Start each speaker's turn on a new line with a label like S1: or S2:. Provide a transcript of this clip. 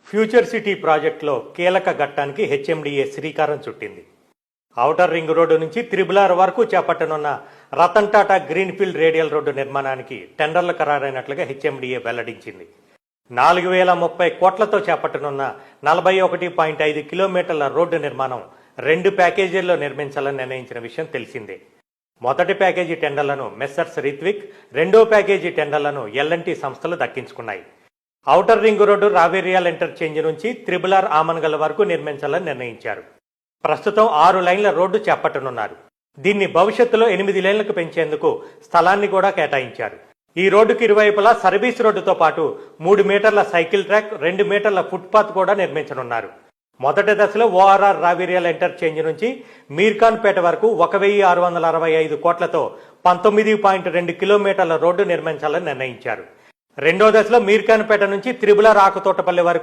S1: Future city ప్రాజెక్టులో కీలక ఘట్టానికి HMDA శ్రీకారం చుట్టింది. ఔటర్ రింగ్ రోడ్డు నుంచి త్రిబులార్ వరకు చేపట్టనున్న Ratan Tata greenfield radial road నిర్మాణానికి టెండర్లు ఖరారైనట్లుగా హెచ్ఎండిఏ వెల్లడించింది. 4030 కోట్లతో చేపట్టనున్న 41.5 కిలోమీటర్ల రోడ్డు నిర్మాణం 2 ప్యాకేజీల్లో నిర్మించాలని నిర్ణయించిన విషయం తెలిసిందే. మొదటి ప్యాకేజీ టెండర్లను మెస్సర్స్ రిత్విక్, రెండో ప్యాకేజీ టెండర్లను ఎల్ఎన్టీ సంస్థలు దక్కించుకున్నాయి. ఔటర్ రింగ్ రోడ్డు రావేరియాల్ ఇంటర్చేంజ్ నుంచి త్రిబులార్ ఆమన్గల్ వరకు నిర్మించాలని నిర్ణయించారు. ప్రస్తుతం 6 లైన్ల రోడ్డు చేపట్టనున్నారు. దీన్ని భవిష్యత్తులో 8 లైన్లకు పెంచేందుకు స్థలాన్ని కూడా కేటాయించారు. ఈ రోడ్డుకి ఇరువైపులా సర్వీస్ రోడ్డుతో పాటు 3 మీటర్ల సైకిల్ ట్రాక్, 2 మీటర్ల ఫుట్పాత్ కూడా నిర్మించనున్నారు. మొదటి దశలో ఓఆర్ఆర్ రావేరియాల్ ఇంటర్చేంజ్ నుంచి మీర్ఖాన్పేట వరకు 1665 కోట్లతో 19.2 కిలోమీటర్ల రోడ్డు నిర్మించాలని నిర్ణయించారు. రెండో దశలో మీర్ఖాన్పేట నుంచి త్రిబులార్ ఆకుతోటపల్లి వరకు